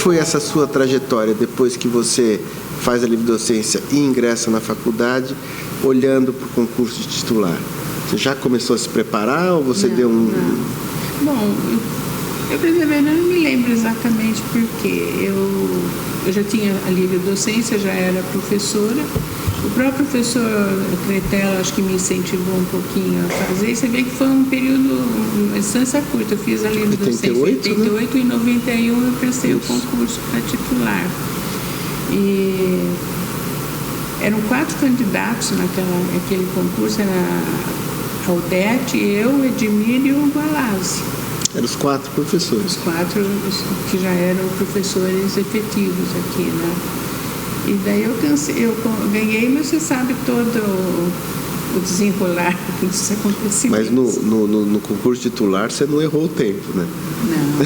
foi essa sua trajetória depois que você faz a livre docência e ingressa na faculdade, olhando para o concurso de titular? Você já começou a se preparar ou você deu um... Não. Bom, eu não me lembro exatamente porque eu já tinha a livre docência, já era professora. O próprio professor Cretella acho que me incentivou um pouquinho a fazer. E você vê que foi um período, uma distância curta. Eu fiz a livre docência em 88 e em 91 eu prestei o concurso para titular. E eram 4 candidatos naquele concurso, era Aldete, eu, Edmir e o Gualazzi. Eram os 4 professores. Os 4 que já eram professores efetivos aqui, né? E daí eu ganhei, mas você sabe todo o desenrolar dos acontecimentos. Mas no concurso titular você não errou o tempo, né? Não.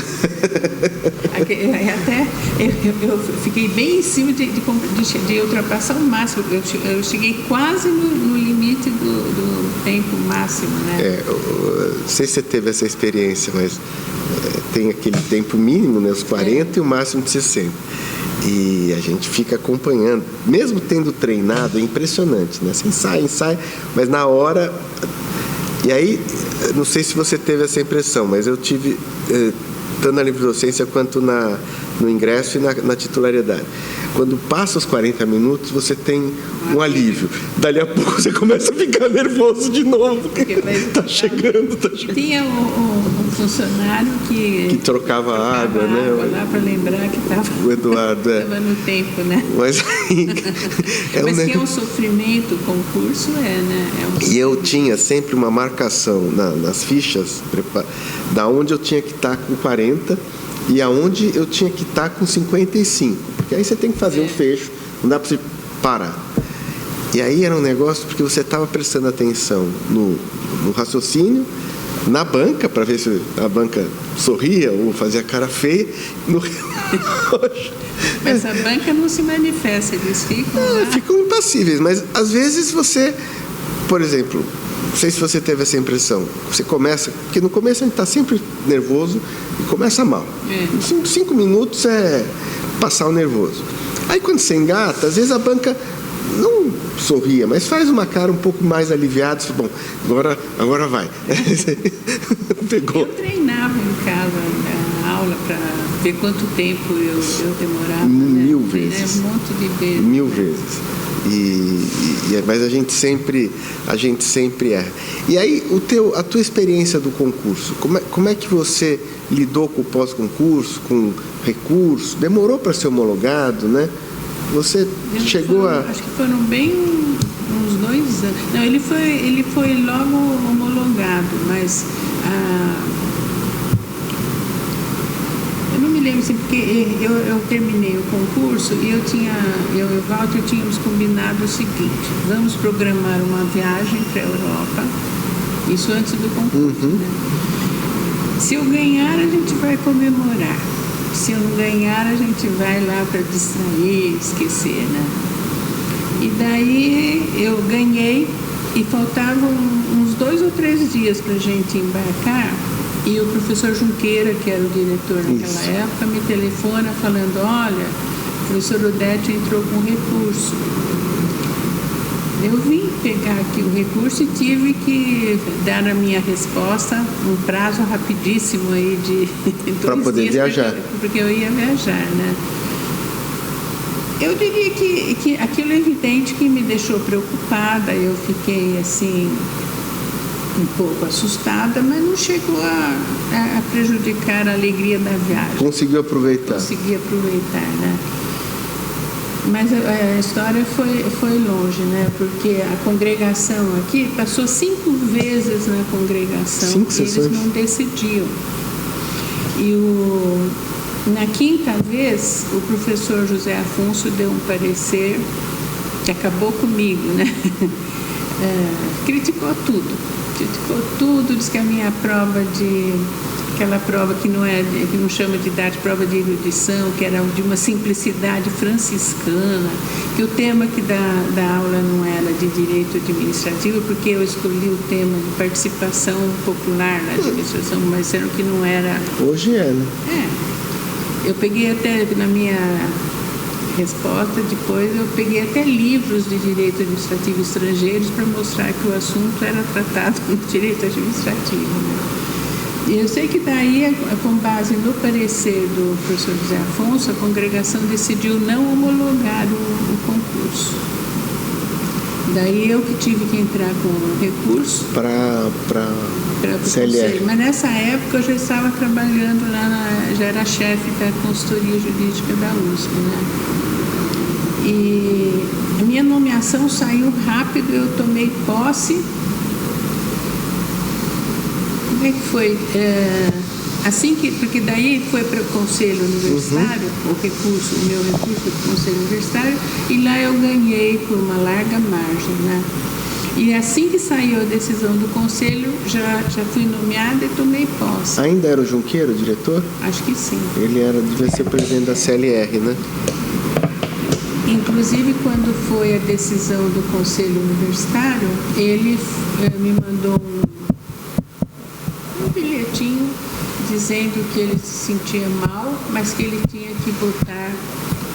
Até eu fiquei bem em cima de ultrapassar o máximo. Eu cheguei quase no limite do tempo máximo, né? Não sei se você teve essa experiência, mas tem aquele tempo mínimo, né? Os 40 e o máximo de 60. E a gente fica acompanhando, mesmo tendo treinado, é impressionante, né? Você ensaia, mas na hora... E aí, não sei se você teve essa impressão, mas eu tive, tanto na livre docência quanto no ingresso e na titularidade. Quando passa os 40 minutos, você tem um alívio. Dali a pouco você começa a ficar nervoso de novo. Está chegando. Tinha um funcionário que trocava água, né? Lá para lembrar que estava... O Eduardo, estava no tempo, né? Mas aí... Mas que é um sofrimento, o concurso né? E eu tinha sempre uma marcação nas fichas, da onde eu tinha que estar com 40 e aonde eu tinha que estar com 55. Porque aí você tem que fazer um fecho, não dá para você parar. E aí era um negócio porque você estava prestando atenção no raciocínio, na banca, para ver se a banca sorria ou fazia cara feia, no relógio. Mas a banca não se manifesta, eles ficam ficam impassíveis, mas às vezes você, por exemplo, não sei se você teve essa impressão, você começa, porque no começo a gente está sempre nervoso e começa mal. 5 minutos é passar o nervoso. Aí quando você engata, às vezes a banca não sorria, mas faz uma cara um pouco mais aliviada, bom, agora vai. Pegou. Eu treinava em casa a aula para ver quanto tempo eu demorava. Mil vezes. Um monte de vezes. 1000 vezes. Mas a gente sempre erra. E aí, a tua experiência do concurso, como é que você lidou com o pós-concurso, com recurso? Demorou para ser homologado, né? Você chegou a... Acho que foram bem uns 2 anos. Não, ele foi logo homologado, mas... eu não me lembro assim, porque eu terminei o concurso e eu e o Walter tínhamos combinado o seguinte: vamos programar uma viagem para a Europa, isso antes do concurso, né? Se eu ganhar, a gente vai comemorar. Se eu não ganhar, a gente vai lá para distrair, esquecer, né? E daí eu ganhei e faltavam uns 2 ou 3 dias para a gente embarcar. E o professor Junqueira, que era o diretor naquela época, me telefona falando: olha, o professor Odete entrou com recurso. Eu vim pegar aqui o recurso e tive que dar a minha resposta, um prazo rapidíssimo aí de 2 para poder viajar. Porque eu ia viajar, né? Eu diria que aquilo é evidente que me deixou preocupada, eu fiquei assim... um pouco assustada, mas não chegou a prejudicar a alegria da viagem. Conseguiu aproveitar. Consegui aproveitar, né? Mas a história foi longe, né? Porque a congregação aqui passou 5 vezes na congregação. 5 sessões. Eles não decidiam. E na 5ª vez, o professor José Afonso deu um parecer que acabou comigo, né? Criticou tudo, disse que a minha prova aquela prova que não chama de idade, prova de erudição, que era de uma simplicidade franciscana, que o tema da aula não era de direito administrativo, porque eu escolhi o tema de participação popular na administração, mas disseram que não era... Hoje é, né? Eu peguei até, na minha resposta, depois eu peguei até livros de direito administrativo estrangeiros para mostrar que o assunto era tratado no direito administrativo, né? E eu sei que daí, com base no parecer do professor José Afonso, a congregação decidiu não homologar o concurso. Daí eu que tive que entrar com um recurso para CLR. Mas nessa época eu já estava trabalhando lá, já era chefe da consultoria jurídica da USP, né? E a minha nomeação saiu rápido, eu tomei posse. Como é que foi? Porque daí foi para o Conselho Universitário, o meu recurso foi para o Conselho Universitário, e lá eu ganhei por uma larga margem, né? E assim que saiu a decisão do Conselho, já fui nomeada e tomei posse. Ainda era o Junqueiro, o diretor? Acho que sim. Ele devia ser presidente da CLR, né? Inclusive, quando foi a decisão do Conselho Universitário, ele me mandou um bilhetinho dizendo que ele se sentia mal, mas que ele tinha que votar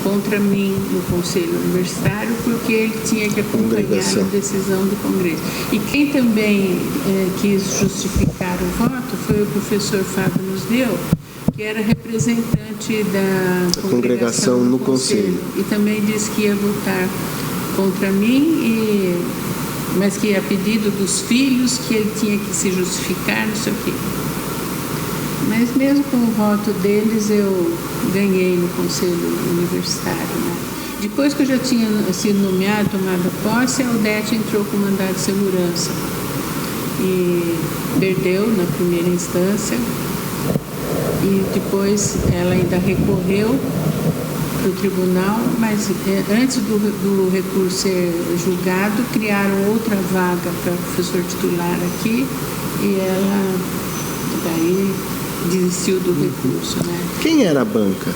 contra mim no Conselho Universitário, porque ele tinha que acompanhar a decisão do Congresso. E quem também quis justificar o voto foi o professor Fábio Nusdeu, que era representante da congregação no Conselho. E também disse que ia votar contra mim, mas que a pedido dos filhos, que ele tinha que se justificar, não sei o quê. Mas mesmo com o voto deles, eu ganhei no Conselho Universitário, né? Depois que eu já tinha sido nomeada, tomada posse, a Odete entrou com mandado de segurança e perdeu na primeira instância, e depois ela ainda recorreu para o tribunal, mas antes do recurso ser julgado, criaram outra vaga para professor titular aqui, e ela daí desistiu do recurso, né? Quem era a banca?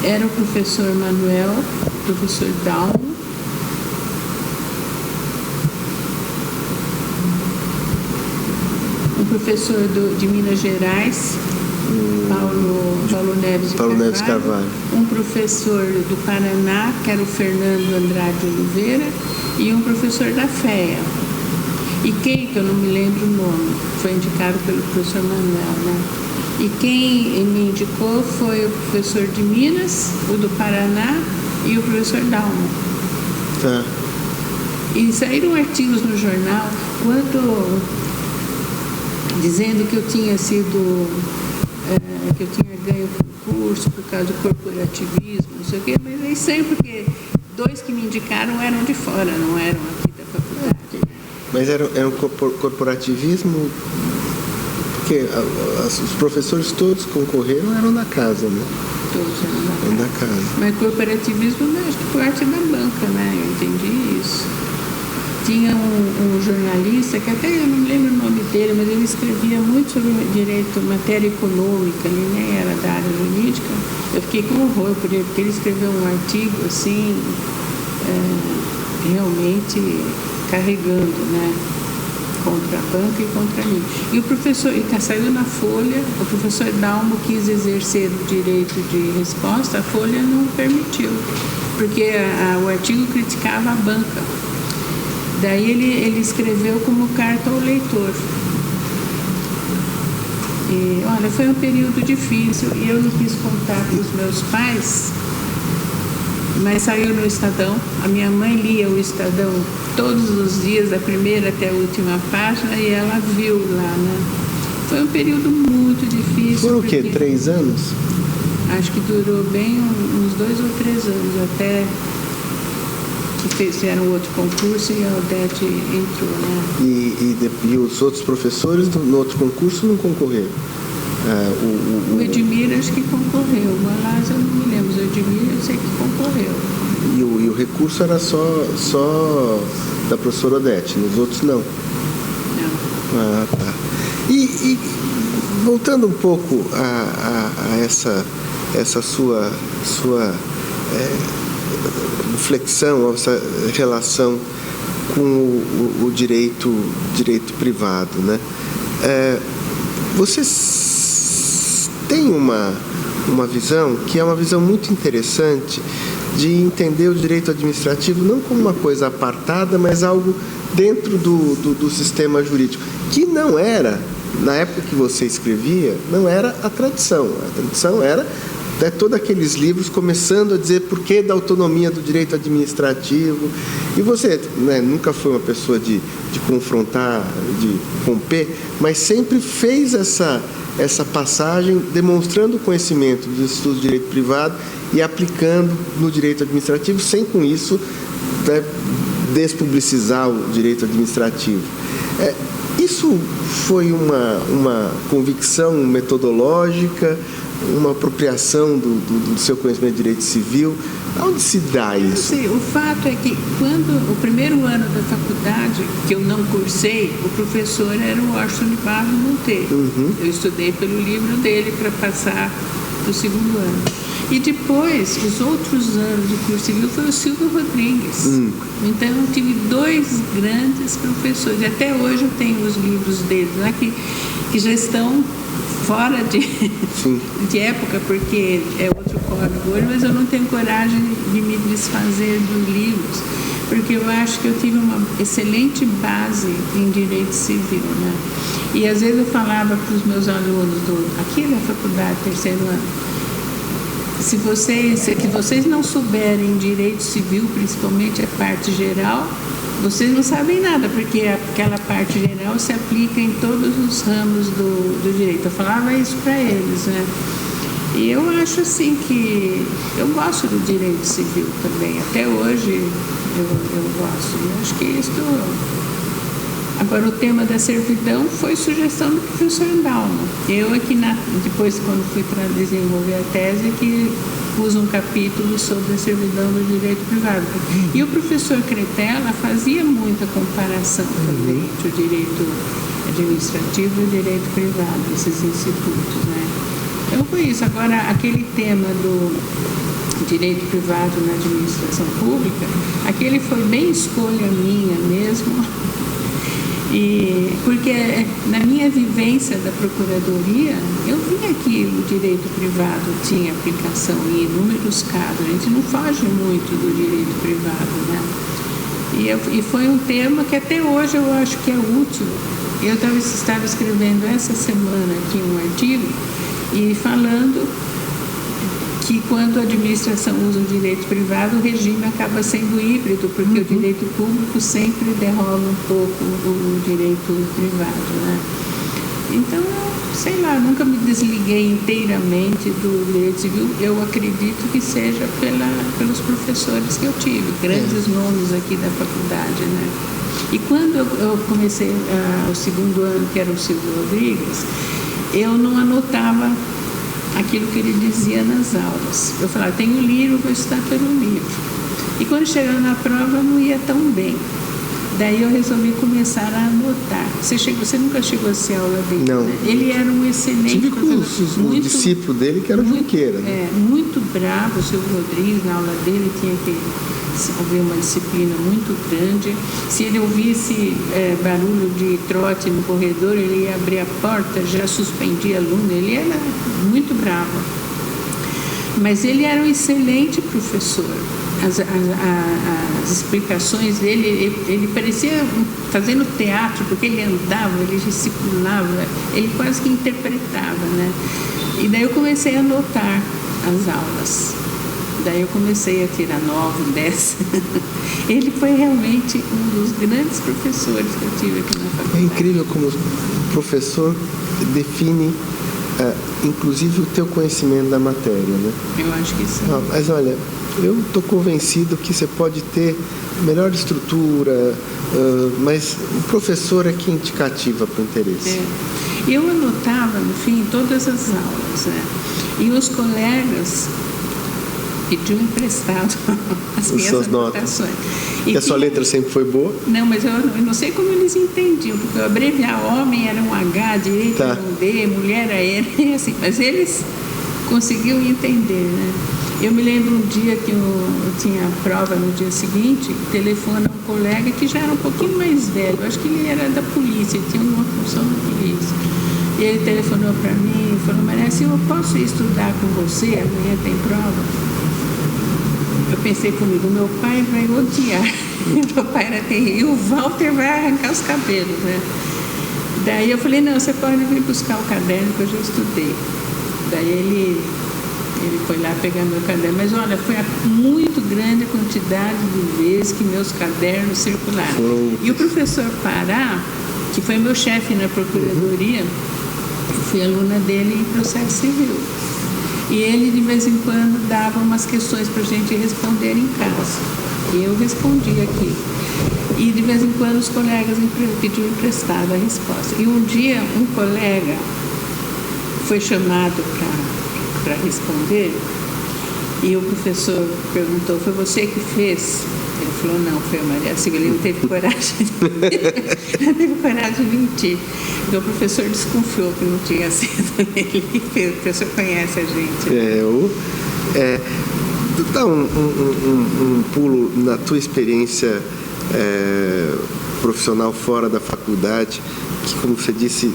Era o professor Manuel, o professor Dalmo, um professor de Minas Gerais, Paulo Neves de Carvalho, um professor do Paraná, que era o Fernando Andrade Oliveira, e um professor da FEA. E quem, que eu não me lembro o nome, foi indicado pelo professor Manuel, né? E quem me indicou foi o professor de Minas, o do Paraná e o professor Dalmo. Tá. E saíram artigos no jornal dizendo que eu tinha que eu tinha ganho concurso por causa do corporativismo, não sei o quê, mas nem sempre, porque dois que me indicaram eram de fora, não eram aqui da faculdade. Mas era um corporativismo, porque os professores todos concorreram, eram da casa, né? Todos eram da casa. Mas corporativismo, né, acho que parte da banca, né? Eu entendi isso. Tinha um jornalista, que até eu não me lembro o nome dele, mas ele escrevia muito sobre direito, matéria econômica, ele nem era da área jurídica. Eu fiquei com horror por ele, porque ele escreveu um artigo assim, realmente carregando, né, contra a banca e contra mim. E o professor, saiu na Folha, o professor Dalmo quis exercer o direito de resposta, a Folha não permitiu, porque o artigo criticava a banca. Daí ele escreveu como carta ao leitor. E, olha, foi um período difícil e eu não quis contar para os meus pais, mas saiu no Estadão. A minha mãe lia o Estadão todos os dias, da primeira até a última página, e ela viu lá, né? Foi um período muito difícil. Foram o quê? 3 anos? Acho que durou bem uns 2 ou 3 anos, até que fizeram outro concurso e a Odete entrou, né? E os outros professores no outro concurso não concorreram? O Edmir acho que concorreu, o Alás eu não me lembro, o Edmir eu sei que concorreu. E o recurso era só da professora Odete, nos outros não? Não. Ah, tá. E voltando um pouco a essa sua reflexão, essa relação com o direito privado, né? Você tem uma uma visão que é uma visão muito interessante de entender o direito administrativo não como uma coisa apartada, mas algo dentro do sistema jurídico, que não era, na época que você escrevia, não era a tradição. A tradição era todos aqueles livros começando a dizer por que da autonomia do direito administrativo. E você, né, nunca foi uma pessoa de confrontar, de romper, mas sempre fez essa passagem demonstrando o conhecimento dos estudos de direito privado e aplicando no direito administrativo, sem com isso, né, despublicizar o direito administrativo. Isso foi uma convicção metodológica, uma apropriação do seu conhecimento de direito civil? Onde se dá isso? Não sei, o fato é que quando o primeiro ano da faculdade, que eu não cursei, o professor era o Washington Barro Monteiro. Uhum. Eu estudei pelo livro dele para passar do segundo ano. E depois, os outros anos do curso civil foi o Silvio Rodrigues. Então, eu tive 2 grandes professores. E até hoje eu tenho os livros deles lá que já estão fora de época, porque é outro código hoje, mas eu não tenho coragem de me desfazer dos livros, porque eu acho que eu tive uma excelente base em direito civil, né? E às vezes eu falava para os meus alunos aqui da faculdade, terceiro ano, se vocês não souberem direito civil, principalmente a parte geral, vocês não sabem nada, porque aquela parte geral se aplica em todos os ramos do direito. Eu falava isso para eles, né? E eu acho assim que eu gosto do direito civil também. Até hoje eu gosto. Eu acho que isso... Agora, o tema da servidão foi sugestão do professor Dalma. Eu aqui, depois, quando fui para desenvolver a tese, que pus um capítulo sobre a servidão do direito privado. E o professor Cretella fazia muita comparação também entre o direito administrativo e o direito privado, esses institutos, né? Então, foi isso. Agora, aquele tema do direito privado na administração pública, aquele foi bem escolha minha mesmo. E porque na minha vivência da Procuradoria, eu via que o direito privado tinha aplicação em inúmeros casos. A gente não foge muito do direito privado, né? E foi um tema que até hoje eu acho que é útil. Eu estava escrevendo essa semana aqui um artigo e falando que quando a administração usa o direito privado, o regime acaba sendo híbrido, porque o direito público sempre derrola um pouco o direito privado, né? Então, sei lá, nunca me desliguei inteiramente do direito civil. Eu acredito que seja pelos professores que eu tive, grandes nomes aqui da faculdade, né? E quando eu comecei o segundo ano, que era o Silvio Rodrigues, eu não anotava aquilo que ele dizia nas aulas. Eu falava, tenho livro, vou estudar pelo livro. E quando chegava na prova, não ia tão bem. Daí eu resolvi começar a anotar. Você nunca chegou a ser aula dele? Não. Né? Ele era um excelente professor. O discípulo dele, que era o Junqueira. Né? Muito bravo, o Silvio Rodrigues, na aula dele, tinha que haver uma disciplina muito grande. Se ele ouvisse barulho de trote no corredor, ele ia abrir a porta, já suspendia aluno. Ele era muito bravo. Mas ele era um excelente professor. As explicações dele, ele parecia fazendo teatro, porque ele andava, ele gesticulava, ele quase que interpretava, né? E daí eu comecei a anotar as aulas. Daí eu comecei a tirar 9, 10. Ele foi realmente um dos grandes professores que eu tive aqui na faculdade. É incrível como o professor define, inclusive, o teu conhecimento da matéria, né? Eu acho que sim. Mas olha, eu estou convencido que você pode ter melhor estrutura, mas o professor é que indicativa para o interesse. Eu anotava, no fim, todas as aulas, né? E os colegas pediam emprestado as minhas anotações. E a sua letra sempre foi boa? Não, mas eu não sei como eles entendiam, porque eu abreviar homem era um H, direito era um D, mulher era N, assim, mas eles conseguiam entender, né? Eu me lembro um dia que eu tinha prova no dia seguinte, telefona um colega que já era um pouquinho mais velho, acho que ele era da polícia, ele tinha uma função na polícia. E ele telefonou para mim e falou: Maria, se eu posso ir estudar com você, amanhã tem prova. Eu pensei comigo, meu pai vai odiar. Meu pai era terrível, e o Walter vai arrancar os cabelos, né? Daí eu falei: não, você pode vir buscar o caderno que eu já estudei. Daí ele foi lá pegar meu caderno, mas olha, foi muito grande a quantidade de vezes que meus cadernos circularam. E o professor Pará, que foi meu chefe na procuradoria, eu fui aluna dele em processo civil. E ele, de vez em quando, dava umas questões para a gente responder em casa. E eu respondia aqui. E, de vez em quando, os colegas pediam emprestado a resposta. E um dia, um colega foi chamado para responder, e o professor perguntou: foi você que fez? Ele falou: não, foi a Maria Silva. Ele não teve coragem de mentir. Então o professor desconfiou que não tinha sido ele que fez. O professor conhece a gente. Dá um pulo na tua experiência profissional fora da faculdade, que, como você disse,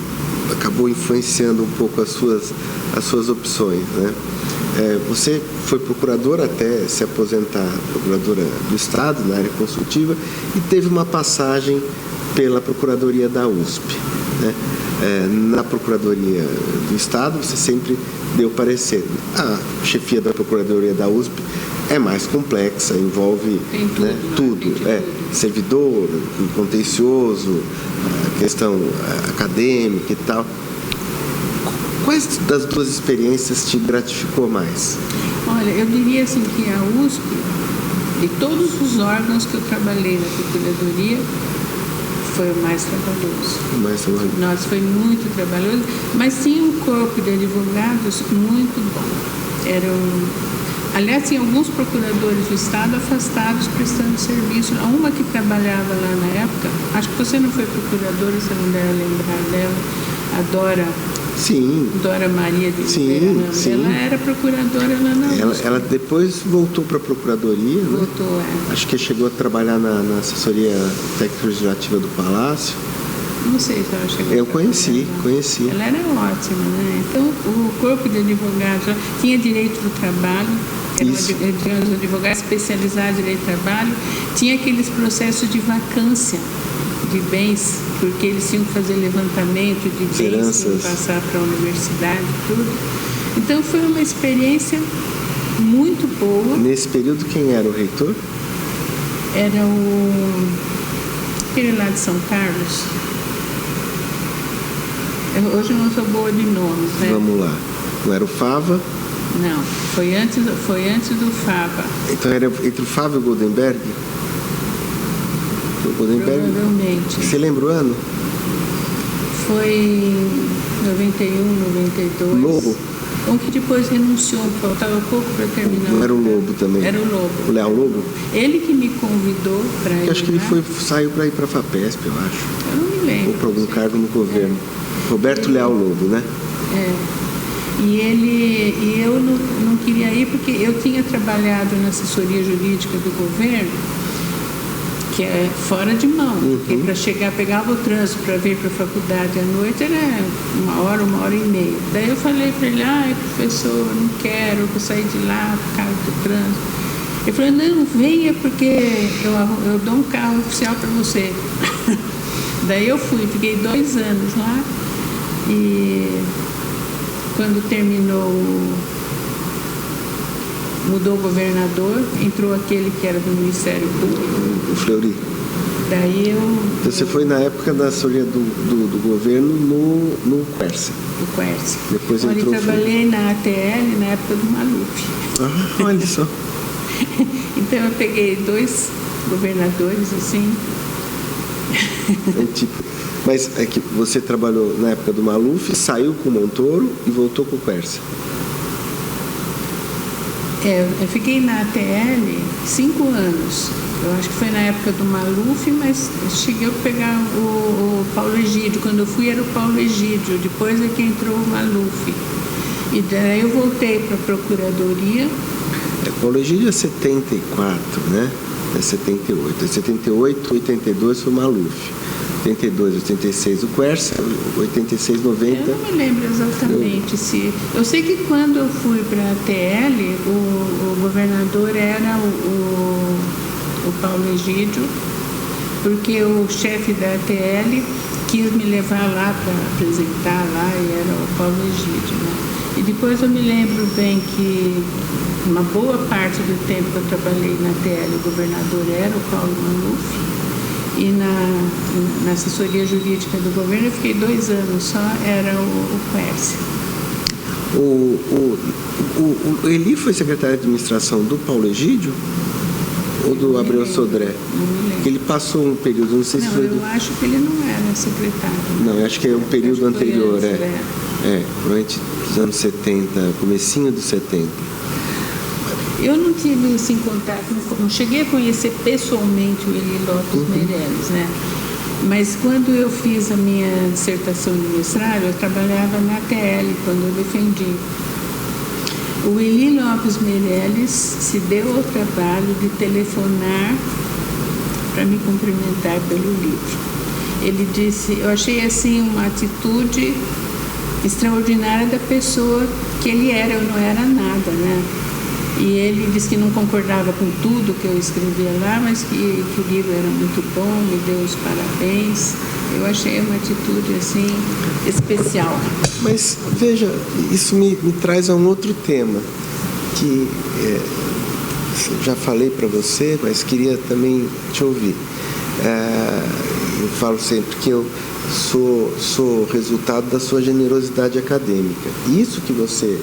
acabou influenciando um pouco as suas opções, né? Você foi procuradora até se aposentar, procuradora do Estado na área consultiva, e teve uma passagem pela Procuradoria da USP, né? Na Procuradoria do Estado você sempre deu parecer. A chefia da Procuradoria da USP é mais complexa, envolve tudo, servidor, contencioso, questão acadêmica e tal. Quais das duas experiências te gratificou mais? Olha, eu diria assim que a USP, de todos os órgãos que eu trabalhei na Procuradoria, foi o mais trabalhoso. Nossa, foi muito trabalhoso, mas tinha um corpo de advogados muito bom. Aliás, tinha alguns procuradores do Estado afastados prestando serviço. Uma que trabalhava lá na época, acho que você não foi procuradora, você não deve lembrar dela, a Dora. Sim. Dora Maria de Oliveira. Sim. Ela era procuradora lá na USP. Ela depois voltou para a Procuradoria, voltou, né? Acho que chegou a trabalhar na assessoria técnico-legislativa do Palácio. Não sei se ela chegou. Eu conheci. Ela era ótima, né? Então, o corpo de advogados tinha direito do trabalho, tinha os advogados especializados em direito do trabalho, tinha aqueles processos de vacância de bens, porque eles tinham que fazer levantamento de bens, tinham que passar para a universidade, tudo. Então, foi uma experiência muito boa. Nesse período, quem era o reitor? Era aquele lá de São Carlos. Hoje eu não sou boa de nomes, né? Vamos lá. Não era o Fava? Não, foi antes do Fava. Então era entre o Fava e o Goldenberg? O Goldenberg? Provavelmente. Você lembra o ano? Foi em 91, 92. Lobo? Um que depois renunciou, faltava pouco para terminar. Não era o Lobo também? Era o Lobo. O Leal Lobo? Ele que me convidou para ir. Eu acho que ele saiu para ir para a FAPESP, eu acho. Eu não me lembro. Ou para algum cargo no governo. Roberto Leal Lobo, né? E eu não queria ir porque eu tinha trabalhado na assessoria jurídica do governo, que é fora de mão. Porque para chegar, pegava o trânsito para vir para a faculdade à noite, era 1 hora e meia. Daí eu falei para ele: professor, não quero, eu vou sair de lá por causa do trânsito. Ele falou: não, venha porque eu dou um carro oficial para você. Daí eu fui, fiquei 2 anos lá. E quando terminou, mudou o governador, entrou aquele que era do Ministério Público. O Fleury. Daí Então você foi na época da assessoria do governo no Quercia. No Quercia. Depois entrou. Eu trabalhei na ATL na época do Maluf. Olha só. Então eu peguei 2 governadores assim. Mas é que você trabalhou na época do Maluf, saiu com o Montoro e voltou com o Quercia. Eu fiquei na ATL 5 anos. Eu acho que foi na época do Maluf, mas cheguei a pegar o Paulo Egídio. Quando eu fui era o Paulo Egídio, depois é que entrou o Maluf. E daí eu voltei para a Procuradoria. O Paulo Egídio é 74, né? É 78. É 78, 82 foi o Maluf. 82, 86 o Quercia, 86, 90... Eu não me lembro exatamente se... Eu sei que quando eu fui para a TL, o governador era o Paulo Egídio, porque o chefe da TL quis me levar lá para apresentar lá, e era o Paulo Egídio, né? E depois eu me lembro bem que uma boa parte do tempo que eu trabalhei na TL, o governador era o Paulo Maluf, e na assessoria jurídica do governo eu fiquei 2 anos só, era o Quercia. O Eli foi secretário de administração do Paulo Egídio ou do Abreu Sodré? Não me lembro. Que ele passou um período, não sei se foi... eu acho que ele não era secretário. Não, eu acho que é um período anterior, antes, durante os anos 70, comecinho dos 70. Eu não tive assim contato, não cheguei a conhecer pessoalmente o Eli Lopes Meirelles, né? Mas quando eu fiz a minha dissertação de mestrado, eu trabalhava na TL quando eu defendi. O Eli Lopes Meirelles se deu ao trabalho de telefonar para me cumprimentar pelo livro. Ele disse, eu achei assim uma atitude extraordinária da pessoa que ele era, eu não era nada, né? E ele disse que não concordava com tudo que eu escrevia lá, mas que o livro era muito bom, me deu os parabéns. Eu achei uma atitude assim especial. Mas veja, isso me traz a um outro tema que já falei para você, mas queria também te ouvir. Eu falo sempre que eu sou resultado da sua generosidade acadêmica. E isso que você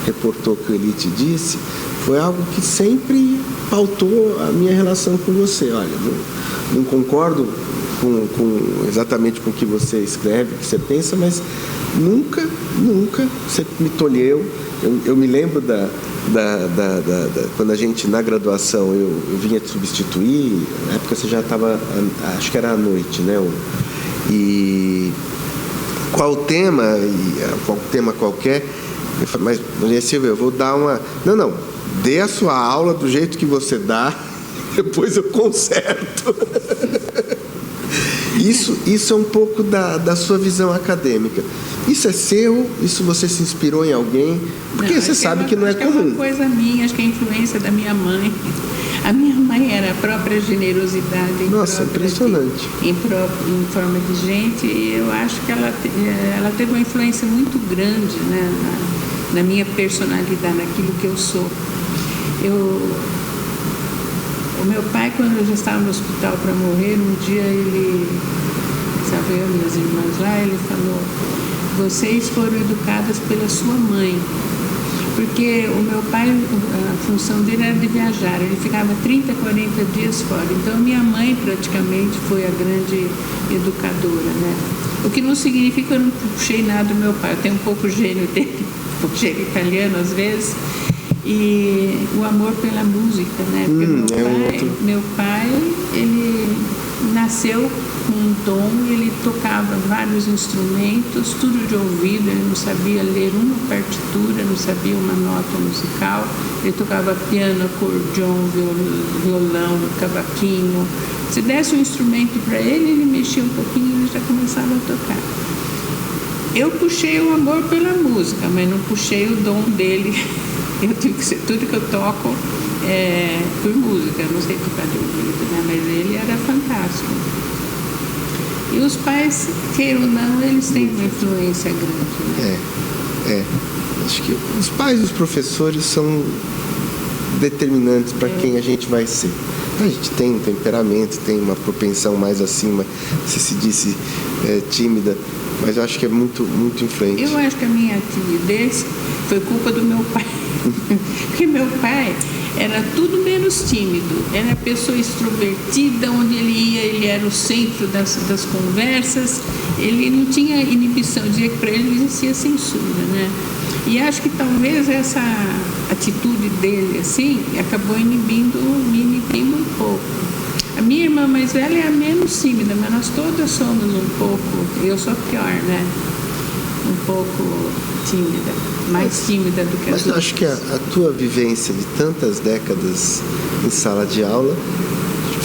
reportou que o Eli te disse foi algo que sempre pautou a minha relação com você. Olha, não concordo exatamente com o que você escreve, o que você pensa, mas nunca você me tolheu. Eu me lembro quando a gente, na graduação, eu vinha te substituir, na época você já estava, acho que era à noite, né? E qual tema qualquer, eu falei, mas, Maria Silvia, eu vou dar uma... Não, dê a sua aula do jeito que você dá, depois eu conserto. Isso é um pouco da sua visão acadêmica. Isso é seu? Isso você se inspirou em alguém? Porque você sabe que não é comum. É uma coisa minha, acho que é a influência da minha mãe. A minha mãe era a própria generosidade. Nossa, impressionante. Em forma de gente, e eu acho que ela teve uma influência muito grande, né, na minha personalidade, naquilo que eu sou. O meu pai, quando eu já estava no hospital para morrer, um dia ele, estava eu e minhas irmãs lá, ele falou, vocês foram educadas pela sua mãe. Porque o meu pai, a função dele era de viajar, ele ficava 30, 40 dias fora. Então, minha mãe praticamente foi a grande educadora, né? O que não significa que eu não puxei nada do meu pai. Eu tenho um pouco o gênio dele, um pouco gênio italiano às vezes, e o amor pela música, né? Porque meu pai, ele nasceu com um dom, ele tocava vários instrumentos, tudo de ouvido, ele não sabia ler uma partitura, não sabia uma nota musical, ele tocava piano, acordeon, violão, cavaquinho. Se desse um instrumento para ele, ele mexia um pouquinho e ele já começava a tocar. Eu puxei o amor pela música, mas não puxei o dom dele. Eu tive que ser tudo que eu toco por música, eu não sei tocar de ouvido, né? Mas ele era fantástico. E os pais, queiram ou não, eles têm uma influência grande, né? Acho que os pais e os professores são determinantes para quem a gente vai ser. A gente tem um temperamento, tem uma propensão mais acima, você se disse tímida, mas eu acho que é muito, muito influente. Eu acho que a minha timidez foi culpa do meu pai. Porque meu pai era tudo menos tímido, era a pessoa extrovertida, onde ele ia, ele era o centro das conversas, ele não tinha inibição, dizia que para ele não existia censura, né? E acho que talvez essa atitude dele, assim, acabou me inibindo um pouco. A minha irmã mais velha é a menos tímida, mas nós todas somos um pouco, eu sou pior, né? Um pouco tímida, mais tímida do que as outras. Mas acho que a tua vivência de tantas décadas em sala de aula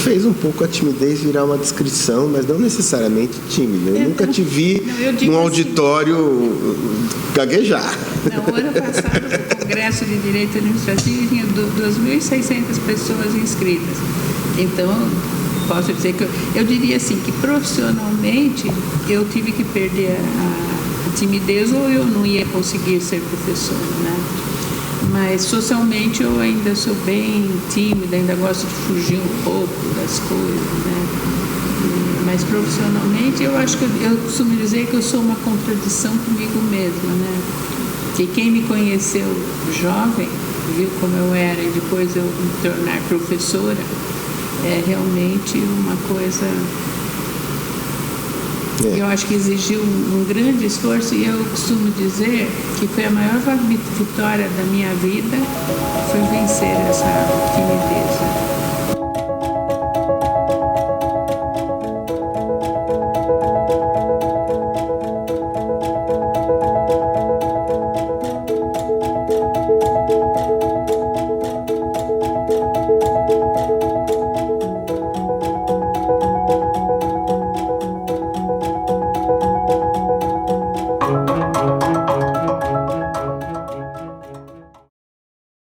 fez um pouco a timidez virar uma descrição, mas não necessariamente tímida. Eu nunca te vi num auditório gaguejar. Não, o ano passado, no Congresso de Direito Administrativo, tinha 2.600 pessoas inscritas. Então, posso dizer que eu diria assim, que profissionalmente eu tive que perder a timidez ou eu não ia conseguir ser professora, né? Mas socialmente eu ainda sou bem tímida, ainda gosto de fugir um pouco das coisas, né? Mas profissionalmente eu acho que eu costumo dizer que eu sou uma contradição comigo mesma, né? Que quem me conheceu jovem, viu como eu era e depois eu me tornar professora, é realmente uma coisa que eu acho que exigiu um grande esforço, e eu costumo dizer que foi a maior vitória da minha vida, foi vencer essa timidez.